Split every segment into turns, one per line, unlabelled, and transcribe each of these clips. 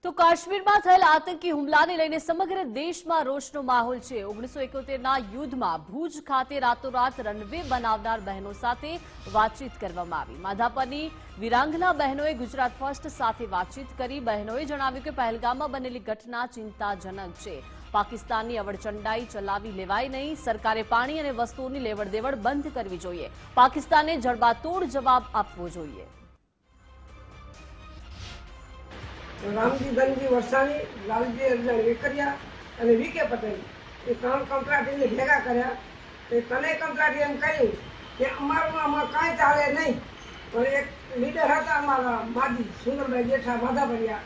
તો કાશ્મીરમાં થયેલ આતંકી હુમલાને લઈને સમગ્ર દેશમાં રોષનો માહોલ છે। 1971ના યુદ્ધમાં ભુજ ખાતે રાતોરાત રનવે બનાવનાર બહેનો સાથે વાતચીત કરવામાં આવી। માધાપરની વિરાંગના બહેનોએ ગુજરાત ફર્સ્ટ સાથે વાતચીત કરી। બહેનોએ જણાવ્યું કે પહેલગામમાં બનેલી ઘટના ચિંતાજનક છે। પાકિસ્તાનની અવળચંડાઈ ચલાવી લેવાય નહીં। સરકારે પાણી અને વસ્તુઓની લેવડદેવડ બંધ કરવી જોઈએ। પાકિસ્તાને જડબાતોડ જવાબ આપવો જોઈએ।
रामजी धनजी वरसाणी, लालजी अर्जन वेकरिया અને વીકે પટેલ એ ત્રણ કંટ્રાટીને ભેગા કર્યા। એ ત્રણેય કંટ્રાટી એમ કહ્યું કે અમારું આમાં કાંઈ ચાલે નહીં, પણ એક લીડર હતા અમારા માજી સુંદરભાઈ જેઠા માધાપરિયા,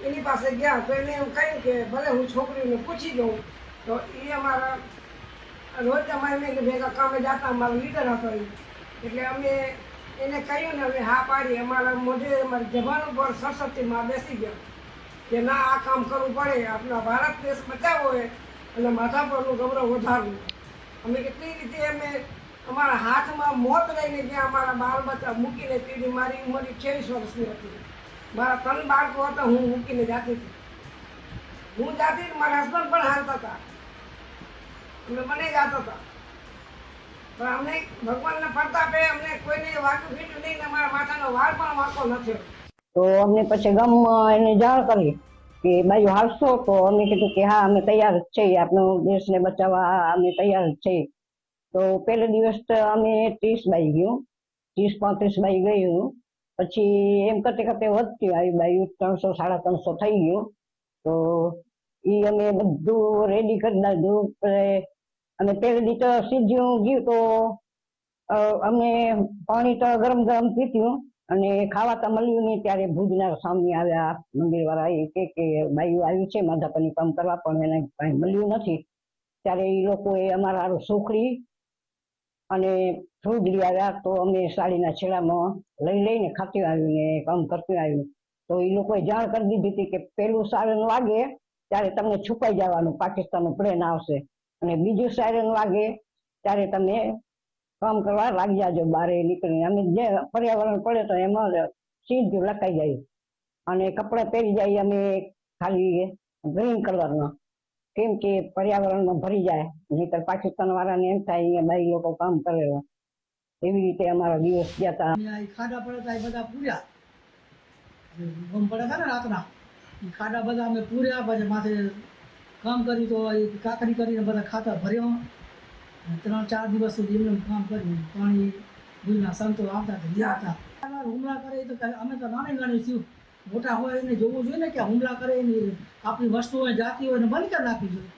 એની પાસે ગયા તો એને એમ કહ્યું કે ભલે હું છોકરીને પૂછી લઉં। તો એ અમારા રોજ અમારે ભેગા કામે જતા, અમારો લીડર હતો એ, એટલે અમે એને કહ્યું ને અમે હા પાડી। અમારા મોઢે અમારી જબાન ઉપર સરસ્વતીમાં બેસી ગયો કે ના, આ કામ કરવું પડે, આપણા ભારત દેશ બચાવવો હોય અને માથા પરનું ગૌરવ વધારવું। અમે કેટલી રીતે અમે અમારા હાથમાં મોત લઈને ગયા, અમારા બાળ બચ્ચા મૂકીને પીડી। મારી ઉંમર 26 વર્ષની હતી, મારા 3 બાળકો હતા, હું મૂકીને જાતી હતી। હું જાતી, મારા હસબન્ડ પણ હારતા હતા, અમે બંને જતા હતા, પણ અમને ભગવાનના પ્રતાપે અમને કોઈને વાંકું ફીટ્યું નહીં, અમારા માથાનો વાળ પણ વાંકો નથી।
તો અમને પછી ગામમાં એને જાણ કરી કે બાજુ હાલશો? તો અમે કીધું કે હા, અમે તૈયાર જ છીએ, આપણો દેશને બચાવવા અમે તૈયાર જ છીએ। તો પહેલો દિવસ તો અમે 30 બાઈ ગયું, 30-35 બાઈ ગયું। પછી એમ કરતે કરતે વધતી આવી બાયું, 300-350 થઈ ગયું। તો એ અમે બધું રેડી કરી દીધું। અને પહેલે દી તો સીધું ગયું તો અમે પાણી તો ગરમ ગરમ પીત્યું અને ખાવા તો મળ્યું નહીં। ત્યારે ભુજના સ્વામી આવ્યા, મંદિરવાળા, એ કે બાયું આવ્યું છે માધાપરની કામ કરવા, પણ એને કાંઈ મળ્યું નથી। ત્યારે એ લોકોએ અમારા હારું સુખડી અને ફ્રૂટ લઈ આવ્યા। તો અમે સાડીના છેડામાં લઈને ખાતી આવ્યું ને કામ કરતી આવ્યું। તો એ લોકોએ જાણ કરી દીધી હતી કે પહેલું સાયરન વાગે ત્યારે તમને છુપાઈ જવાનું, પાકિસ્તાનનો પ્લેન આવશે, અને બીજું સાયરન વાગે ત્યારે તમે કામ કરવા લાગી જાજો બહાર નીકળીને। અમે જે પર્યાવરણ પડે તો એમાં સીધું લખાઈ જાય અને કપડાં પહેરી જાય અમે ખાલી ગ્રીન કલરના, કેમ કે પર્યાવરણમાં ભરી જાય, નહીતર પાકિસ્તાન વાળાને એમ થાય અહીંયા બાઈ લોકો કામ કરે। એવી રીતે અમારા દિવસ ગયા હતા।
ખાડા પડે હતા એ બધા પૂર્યા, ગમ પડે હતા ને રાતના, એ ખાડા બધા અમે પૂર્યા। પછી માથે કામ કર્યું તો એ કાકરી કરીને બધા ખાતર ભર્યો। 3-4 દિવસ સુધી એમને કામ કર્યું। પાણી ભૂલના સંતો આવતા ગયા હતા। હુમલા કરે તો અમે તો નાની થયું, મોટા હોય એને જોવું જોઈએ ને કે હુમલા કરે એની આપણી વસ્તુ હોય, જાતિ હોય ને બંધ કરી નાખવી જોઈએ।